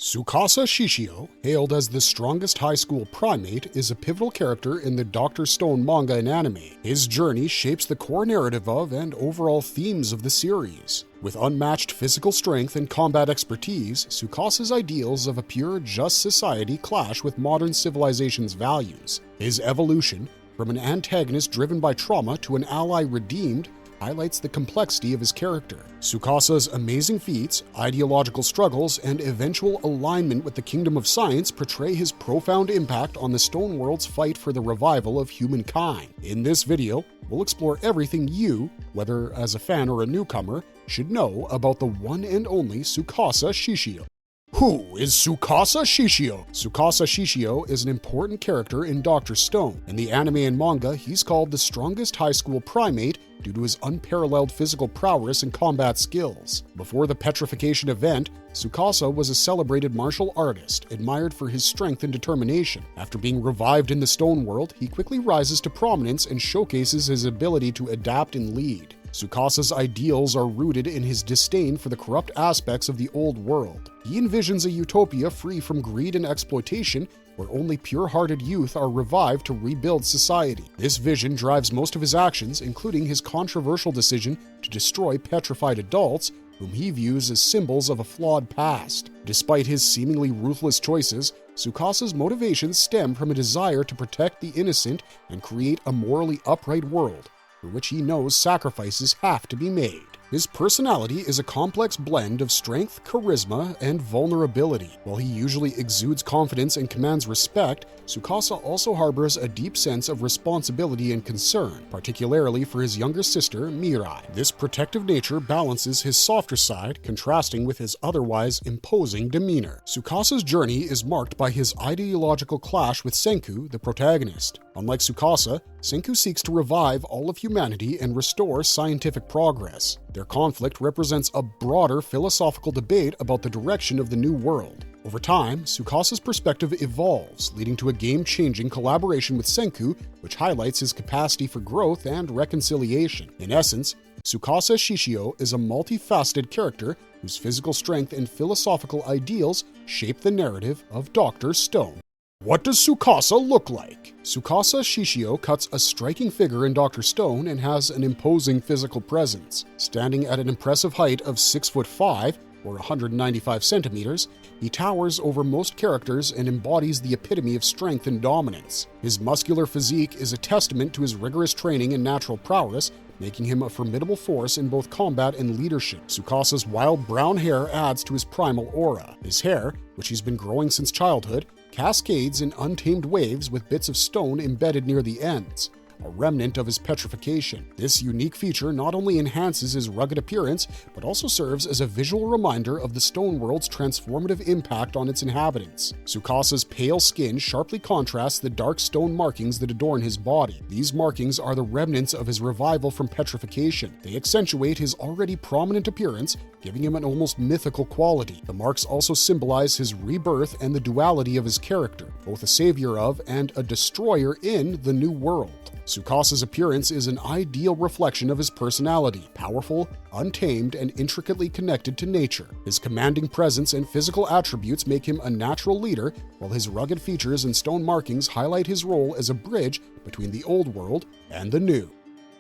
Tsukasa Shishio, hailed as the strongest high school primate, is a pivotal character in the Dr. Stone manga and anime. His journey shapes the core narrative of and overall themes of the series. With unmatched physical strength and combat expertise, Tsukasa's ideals of a pure, just society clash with modern civilization's values. His evolution, from an antagonist driven by trauma to an ally redeemed, highlights the complexity of his character. Tsukasa's amazing feats, ideological struggles, and eventual alignment with the kingdom of science portray his profound impact on the Stone World's fight for the revival of humankind. In this video, we'll explore everything you, whether as a fan or a newcomer, should know about the one and only Tsukasa Shishio. Who is Tsukasa Shishio? Tsukasa Shishio is an important character in Dr. Stone. In the anime and manga, he's called the strongest high school primate due to his unparalleled physical prowess and combat skills. Before the petrification event, Tsukasa was a celebrated martial artist, admired for his strength and determination. After being revived in the Stone World, he quickly rises to prominence and showcases his ability to adapt and lead. Tsukasa's ideals are rooted in his disdain for the corrupt aspects of the old world. He envisions a utopia free from greed and exploitation, where only pure-hearted youth are revived to rebuild society. This vision drives most of his actions, including his controversial decision to destroy petrified adults, whom he views as symbols of a flawed past. Despite his seemingly ruthless choices, Tsukasa's motivations stem from a desire to protect the innocent and create a morally upright world, for which he knows sacrifices have to be made. His personality is a complex blend of strength, charisma, and vulnerability. While he usually exudes confidence and commands respect, Tsukasa also harbors a deep sense of responsibility and concern, particularly for his younger sister, Mirai. This protective nature balances his softer side, contrasting with his otherwise imposing demeanor. Tsukasa's journey is marked by his ideological clash with Senku, the protagonist. Unlike Tsukasa, Senku seeks to revive all of humanity and restore scientific progress. Their conflict represents a broader philosophical debate about the direction of the new world. Over time, Tsukasa's perspective evolves, leading to a game-changing collaboration with Senku, which highlights his capacity for growth and reconciliation. In essence, Tsukasa Shishio is a multifaceted character whose physical strength and philosophical ideals shape the narrative of Dr. Stone. What does Tsukasa look like? Tsukasa Shishio cuts a striking figure in Dr. Stone and has an imposing physical presence. Standing at an impressive height of 6'5", or 195 centimeters, he towers over most characters and embodies the epitome of strength and dominance. His muscular physique is a testament to his rigorous training and natural prowess, making him a formidable force in both combat and leadership. Tsukasa's wild brown hair adds to his primal aura. His hair, which he's been growing since childhood, cascades in untamed waves with bits of stone embedded near the ends, a remnant of his petrification. This unique feature not only enhances his rugged appearance, but also serves as a visual reminder of the Stone World's transformative impact on its inhabitants. Tsukasa's pale skin sharply contrasts the dark stone markings that adorn his body. These markings are the remnants of his revival from petrification. They accentuate his already prominent appearance, giving him an almost mythical quality. The marks also symbolize his rebirth and the duality of his character, both a savior of and a destroyer in the new world. Tsukasa's appearance is an ideal reflection of his personality, powerful, untamed, and intricately connected to nature. His commanding presence and physical attributes make him a natural leader, while his rugged features and stone markings highlight his role as a bridge between the old world and the new.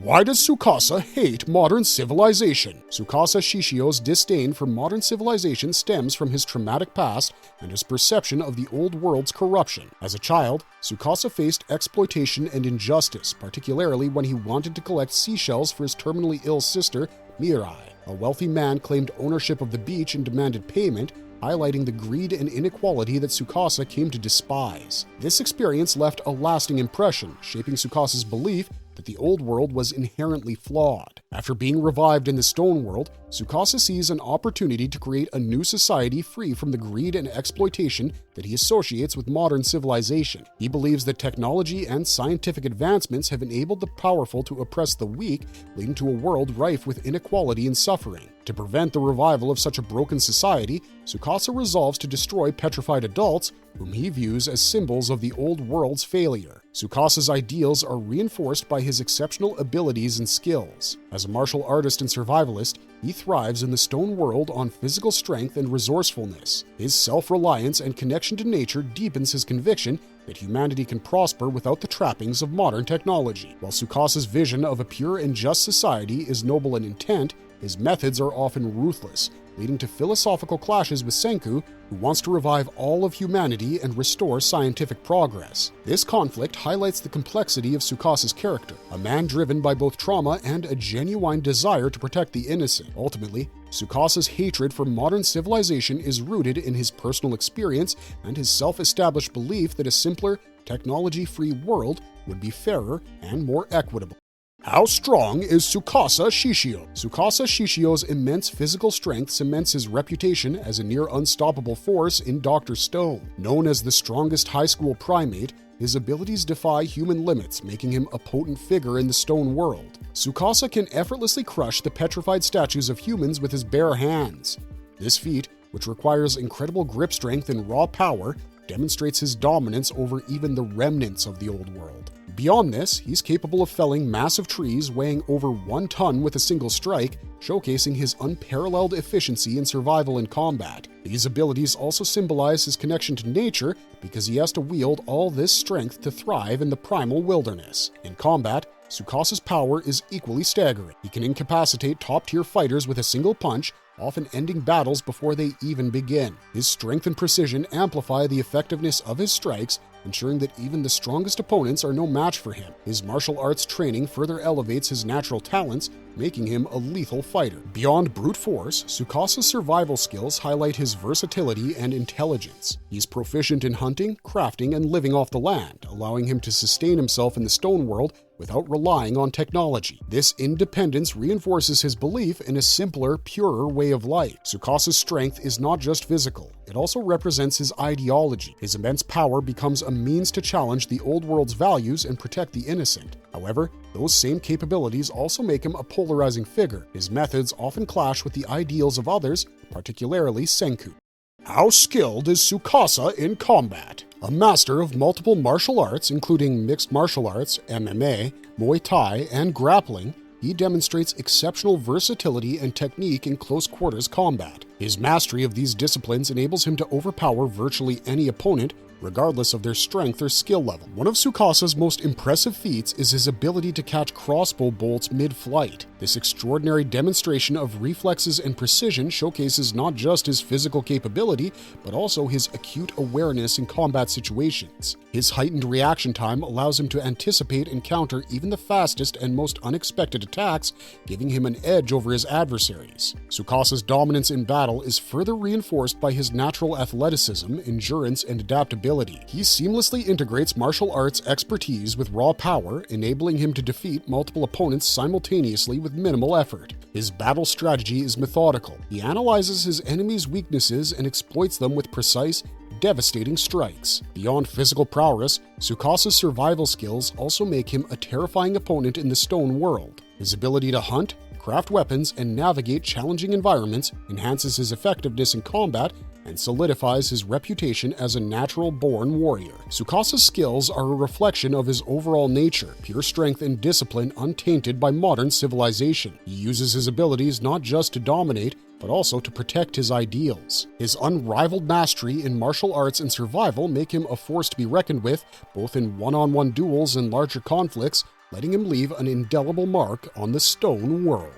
Why does Tsukasa hate modern civilization? Tsukasa Shishio's disdain for modern civilization stems from his traumatic past and his perception of the old world's corruption. As a child, Tsukasa faced exploitation and injustice, particularly when he wanted to collect seashells for his terminally ill sister, Mirai. A wealthy man claimed ownership of the beach and demanded payment, highlighting the greed and inequality that Tsukasa came to despise. This experience left a lasting impression, shaping Tsukasa's belief that the old world was inherently flawed. After being revived in the Stone World, Tsukasa sees an opportunity to create a new society free from the greed and exploitation that he associates with modern civilization. He believes that technology and scientific advancements have enabled the powerful to oppress the weak, leading to a world rife with inequality and suffering. To prevent the revival of such a broken society, Tsukasa resolves to destroy petrified adults, whom he views as symbols of the old world's failure. Tsukasa's ideals are reinforced by his exceptional abilities and skills. As a martial artist and survivalist, He thrives in the stone world on physical strength and resourcefulness. His self-reliance and connection to nature deepens his conviction that humanity can prosper without the trappings of modern technology. While Tsukasa's vision of a pure and just society is noble in intent, his methods are often ruthless, leading to philosophical clashes with Senku, who wants to revive all of humanity and restore scientific progress. This conflict highlights the complexity of Tsukasa's character, a man driven by both trauma and a genuine desire to protect the innocent. Ultimately, Tsukasa's hatred for modern civilization is rooted in his personal experience and his self-established belief that a simpler, technology-free world would be fairer and more equitable. How strong is Tsukasa Shishio? Tsukasa Shishio's immense physical strength cements his reputation as a near unstoppable force in Dr. Stone. Known as the strongest high school primate, his abilities defy human limits, making him a potent figure in the stone world. Tsukasa can effortlessly crush the petrified statues of humans with his bare hands. This feat, which requires incredible grip strength and raw power, demonstrates his dominance over even the remnants of the old world. Beyond this, he's capable of felling massive trees weighing over 1 ton with a single strike, showcasing his unparalleled efficiency in survival and combat. These abilities also symbolize his connection to nature because he has to wield all this strength to thrive in the primal wilderness. In combat, Tsukasa's power is equally staggering. He can incapacitate top-tier fighters with a single punch, often ending battles before they even begin. His strength and precision amplify the effectiveness of his strikes, ensuring that even the strongest opponents are no match for him. His martial arts training further elevates his natural talents, making him a lethal fighter. Beyond brute force, Tsukasa's survival skills highlight his versatility and intelligence. He's proficient in hunting, crafting, and living off the land, allowing him to sustain himself in the stone world without relying on technology. This independence reinforces his belief in a simpler, purer way of life. Tsukasa's strength is not just physical, it also represents his ideology. His immense power becomes a means to challenge the old world's values and protect the innocent. However, those same capabilities also make him a polarizing figure. His methods often clash with the ideals of others, particularly Senku. How skilled is Tsukasa in combat? A master of multiple martial arts, including mixed martial arts, MMA, Muay Thai, and grappling, he demonstrates exceptional versatility and technique in close-quarters combat. His mastery of these disciplines enables him to overpower virtually any opponent, regardless of their strength or skill level. One of Tsukasa's most impressive feats is his ability to catch crossbow bolts mid-flight. This extraordinary demonstration of reflexes and precision showcases not just his physical capability, but also his acute awareness in combat situations. His heightened reaction time allows him to anticipate and counter even the fastest and most unexpected attacks, giving him an edge over his adversaries. Tsukasa's dominance in battle is further reinforced by his natural athleticism, endurance, and adaptability. He seamlessly integrates martial arts expertise with raw power, enabling him to defeat multiple opponents simultaneously with minimal effort. His battle strategy is methodical. He analyzes his enemies' weaknesses and exploits them with precise, devastating strikes. Beyond physical prowess, Tsukasa's survival skills also make him a terrifying opponent in the stone world. His ability to hunt, craft weapons, and navigate challenging environments enhances his effectiveness in combat and solidifies his reputation as a natural-born warrior. Tsukasa's skills are a reflection of his overall nature, pure strength and discipline untainted by modern civilization. He uses his abilities not just to dominate, but also to protect his ideals. His unrivaled mastery in martial arts and survival make him a force to be reckoned with, both in one-on-one duels and larger conflicts, letting him leave an indelible mark on the stone world.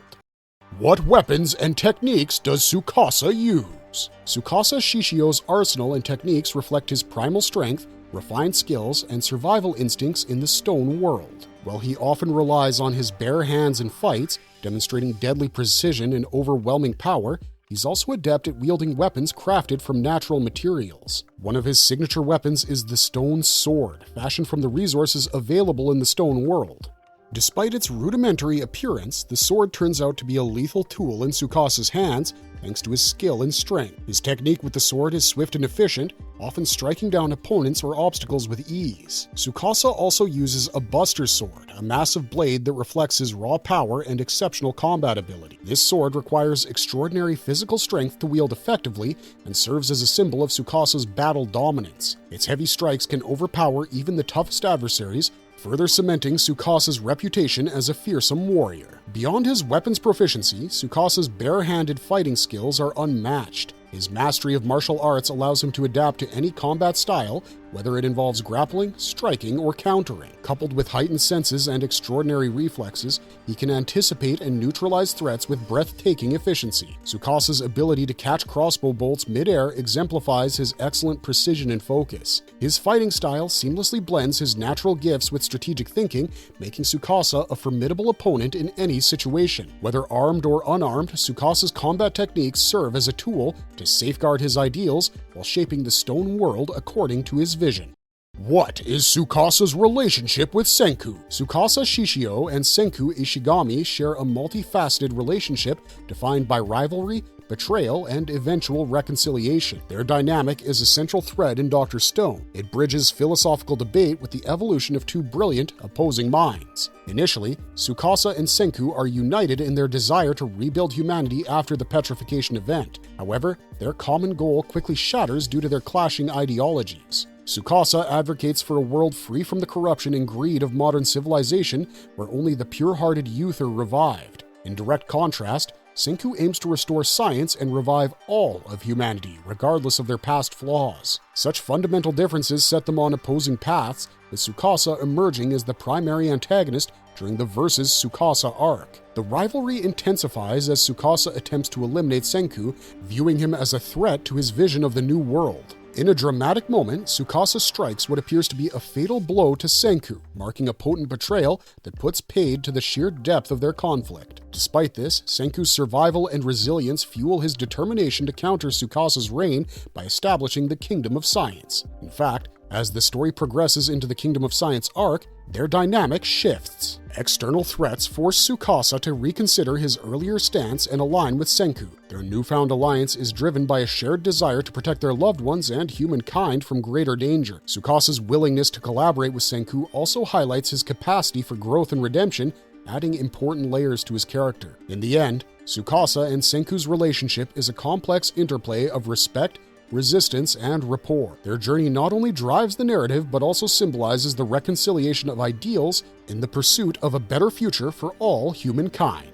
What weapons and techniques does Tsukasa use? Tsukasa Shishio's arsenal and techniques reflect his primal strength, refined skills, and survival instincts in the stone world. While he often relies on his bare hands in fights, demonstrating deadly precision and overwhelming power, he's also adept at wielding weapons crafted from natural materials. One of his signature weapons is the stone sword, fashioned from the resources available in the stone world. Despite its rudimentary appearance, the sword turns out to be a lethal tool in Tsukasa's hands, thanks to his skill and strength. His technique with the sword is swift and efficient, often striking down opponents or obstacles with ease. Tsukasa also uses a Buster Sword, a massive blade that reflects his raw power and exceptional combat ability. This sword requires extraordinary physical strength to wield effectively and serves as a symbol of Tsukasa's battle dominance. Its heavy strikes can overpower even the toughest adversaries, further cementing Tsukasa's reputation as a fearsome warrior. Beyond his weapons proficiency, Tsukasa's bare-handed fighting skills are unmatched. His mastery of martial arts allows him to adapt to any combat style, whether it involves grappling, striking, or countering. Coupled with heightened senses and extraordinary reflexes, he can anticipate and neutralize threats with breathtaking efficiency. Tsukasa's ability to catch crossbow bolts mid-air exemplifies his excellent precision and focus. His fighting style seamlessly blends his natural gifts with strategic thinking, making Tsukasa a formidable opponent in any situation. Whether armed or unarmed, Tsukasa's combat techniques serve as a tool to safeguard his ideals while shaping the stone world according to his vision. What is Tsukasa's relationship with Senku? Tsukasa Shishio and Senku Ishigami share a multifaceted relationship defined by rivalry, betrayal, and eventual reconciliation. Their dynamic is a central thread in Dr. Stone. It bridges philosophical debate with the evolution of two brilliant, opposing minds. Initially, Tsukasa and Senku are united in their desire to rebuild humanity after the petrification event. However, their common goal quickly shatters due to their clashing ideologies. Tsukasa advocates for a world free from the corruption and greed of modern civilization, where only the pure-hearted youth are revived. In direct contrast, Senku aims to restore science and revive all of humanity, regardless of their past flaws. Such fundamental differences set them on opposing paths, with Tsukasa emerging as the primary antagonist during the Versus Tsukasa arc. The rivalry intensifies as Tsukasa attempts to eliminate Senku, viewing him as a threat to his vision of the new world. In a dramatic moment, Tsukasa strikes what appears to be a fatal blow to Senku, marking a potent betrayal that puts paid to the sheer depth of their conflict. Despite this, Senku's survival and resilience fuel his determination to counter Tsukasa's reign by establishing the Kingdom of Science. In fact, as the story progresses into the Kingdom of Science arc, their dynamic shifts. External threats force Tsukasa to reconsider his earlier stance and align with Senku. Their newfound alliance is driven by a shared desire to protect their loved ones and humankind from greater danger. Tsukasa's willingness to collaborate with Senku also highlights his capacity for growth and redemption, adding important layers to his character. In the end, Tsukasa and Senku's relationship is a complex interplay of respect, resistance, and rapport. Their journey not only drives the narrative, but also symbolizes the reconciliation of ideals in the pursuit of a better future for all humankind.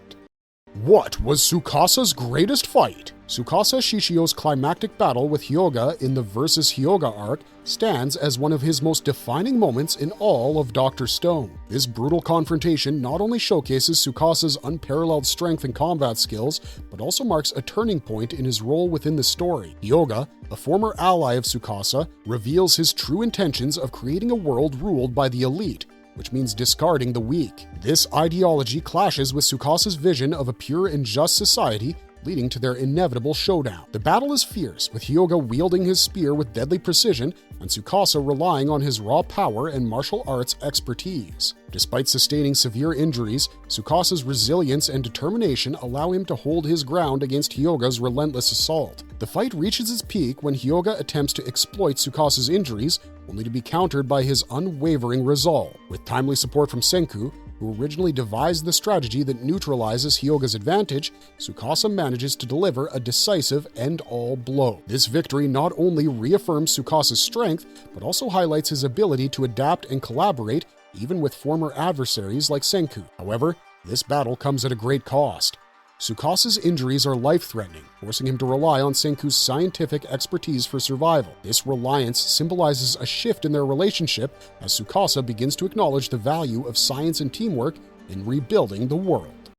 What was Tsukasa's greatest fight? Tsukasa Shishio's climactic battle with Hyoga in the Versus Hyoga arc stands as one of his most defining moments in all of Dr. Stone. This brutal confrontation not only showcases Tsukasa's unparalleled strength and combat skills, but also marks a turning point in his role within the story. Hyoga, a former ally of Tsukasa, reveals his true intentions of creating a world ruled by the elite, which means discarding the weak. This ideology clashes with Tsukasa's vision of a pure and just society, leading to their inevitable showdown. The battle is fierce, with Hyoga wielding his spear with deadly precision and Tsukasa relying on his raw power and martial arts expertise. Despite sustaining severe injuries, Tsukasa's resilience and determination allow him to hold his ground against Hyoga's relentless assault. The fight reaches its peak when Hyoga attempts to exploit Tsukasa's injuries, only to be countered by his unwavering resolve. With timely support from Senku, who originally devised the strategy that neutralizes Hyoga's advantage, Tsukasa manages to deliver a decisive end-all blow. This victory not only reaffirms Tsukasa's strength, but also highlights his ability to adapt and collaborate even with former adversaries like Senku. However, this battle comes at a great cost. Tsukasa's injuries are life-threatening, forcing him to rely on Senku's scientific expertise for survival. This reliance symbolizes a shift in their relationship as Tsukasa begins to acknowledge the value of science and teamwork in rebuilding the world.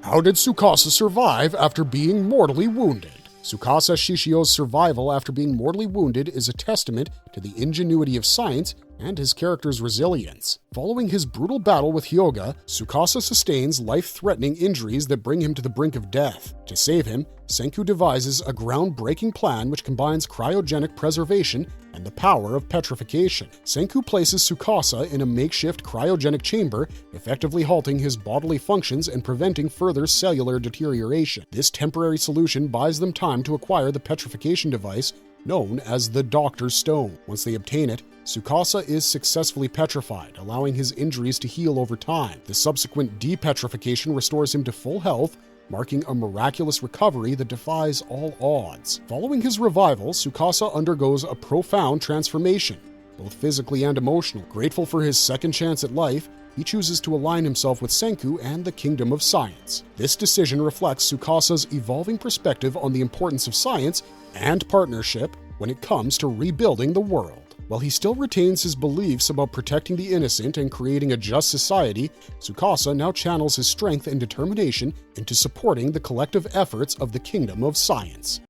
How did Tsukasa survive after being mortally wounded? Tsukasa Shishio's survival after being mortally wounded is a testament to the ingenuity of science and his character's resilience. Following his brutal battle with Hyoga, Tsukasa sustains life-threatening injuries that bring him to the brink of death. To save him, Senku devises a groundbreaking plan which combines cryogenic preservation and the power of petrification. Senku places Tsukasa in a makeshift cryogenic chamber, effectively halting his bodily functions and preventing further cellular deterioration. This temporary solution buys them time to acquire the petrification device known as the Dr. Stone. Once they obtain it, Tsukasa is successfully petrified, allowing his injuries to heal over time. The subsequent depetrification restores him to full health, marking a miraculous recovery that defies all odds. Following his revival, Tsukasa undergoes a profound transformation. both physically and emotionally. Grateful for his second chance at life, he chooses to align himself with Senku and the Kingdom of Science. This decision reflects Tsukasa's evolving perspective on the importance of science and partnership when it comes to rebuilding the world. While he still retains his beliefs about protecting the innocent and creating a just society, Tsukasa now channels his strength and determination into supporting the collective efforts of the Kingdom of Science.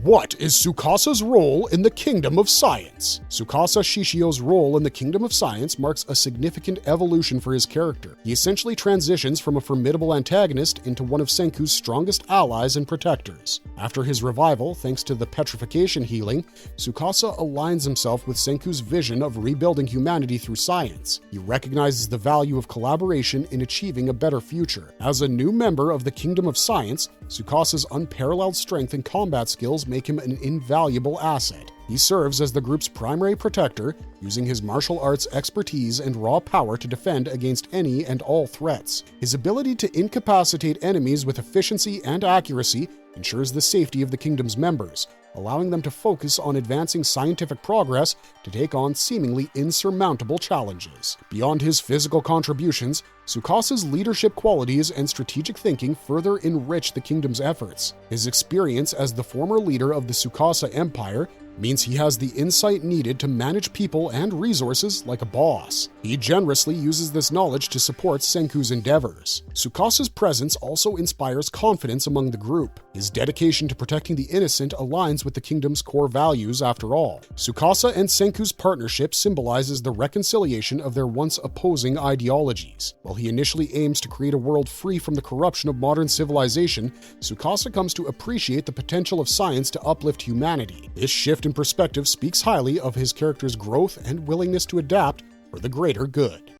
What is Tsukasa's role in the Kingdom of Science? Tsukasa Shishio's role in the Kingdom of Science marks a significant evolution for his character. He essentially transitions from a formidable antagonist into one of Senku's strongest allies and protectors. After his revival, thanks to the petrification healing, Tsukasa aligns himself with Senku's vision of rebuilding humanity through science. He recognizes the value of collaboration in achieving a better future. As a new member of the Kingdom of Science, Tsukasa's unparalleled strength and combat skills make him an invaluable asset. He serves as the group's primary protector, using his martial arts expertise and raw power to defend against any and all threats. His ability to incapacitate enemies with efficiency and accuracy ensures the safety of the kingdom's members, allowing them to focus on advancing scientific progress to take on seemingly insurmountable challenges. Beyond his physical contributions, Tsukasa's leadership qualities and strategic thinking further enrich the kingdom's efforts. His experience as the former leader of the Tsukasa Empire means he has the insight needed to manage people and resources like a boss. He generously uses this knowledge to support Senku's endeavors. Tsukasa's presence also inspires confidence among the group. His dedication to protecting the innocent aligns with the kingdom's core values after all. Tsukasa and Senku's partnership symbolizes the reconciliation of their once opposing ideologies. While he initially aims to create a world free from the corruption of modern civilization, Tsukasa comes to appreciate the potential of science to uplift humanity. This shift in perspective speaks highly of his character's growth and willingness to adapt for the greater good.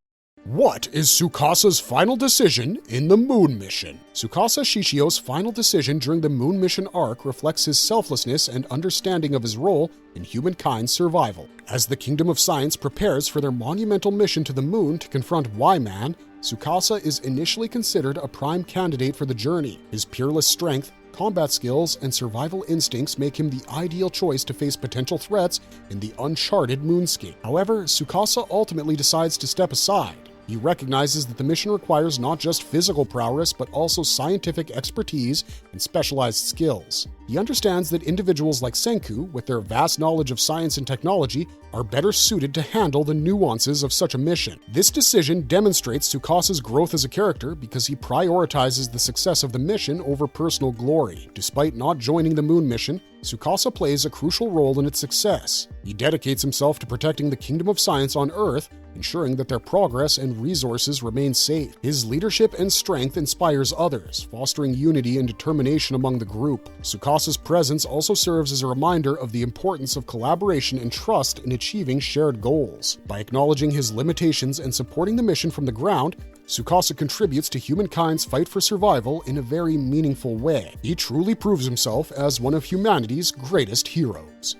What is Tsukasa's final decision in the Moon Mission? Tsukasa Shishio's final decision during the Moon Mission arc reflects his selflessness and understanding of his role in humankind's survival. As the Kingdom of Science prepares for their monumental mission to the moon to confront Y-Man, Tsukasa is initially considered a prime candidate for the journey. His peerless strength, combat skills, and survival instincts make him the ideal choice to face potential threats in the uncharted moonscape. However, Tsukasa ultimately decides to step aside. He recognizes that the mission requires not just physical prowess, but also scientific expertise and specialized skills. He understands that individuals like Senku, with their vast knowledge of science and technology, are better suited to handle the nuances of such a mission. This decision demonstrates Tsukasa's growth as a character because he prioritizes the success of the mission over personal glory. Despite not joining the moon mission, Tsukasa plays a crucial role in its success. He dedicates himself to protecting the Kingdom of Science on Earth, ensuring that their progress and resources remain safe. His leadership and strength inspires others, fostering unity and determination among the group. Tsukasa's presence also serves as a reminder of the importance of collaboration and trust in achieving shared goals. By acknowledging his limitations and supporting the mission from the ground, Tsukasa contributes to humankind's fight for survival in a very meaningful way. He truly proves himself as one of humanity's greatest heroes.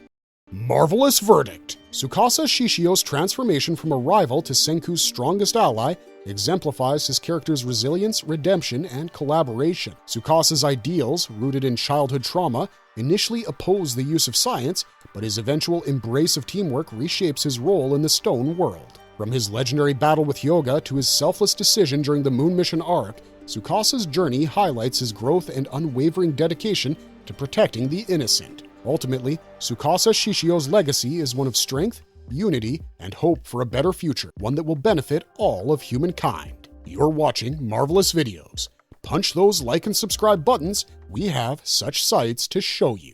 Marvelous verdict! Tsukasa Shishio's transformation from a rival to Senku's strongest ally exemplifies his character's resilience, redemption, and collaboration. Tsukasa's ideals, rooted in childhood trauma, initially oppose the use of science, but his eventual embrace of teamwork reshapes his role in the stone world. From his legendary battle with Hyoga to his selfless decision during the Moon Mission arc, Tsukasa's journey highlights his growth and unwavering dedication to protecting the innocent. Ultimately, Tsukasa Shishio's legacy is one of strength, unity, and hope for a better future, one that will benefit all of humankind. You're watching Marvelous Videos. Punch those like and subscribe buttons. We have such sights to show you.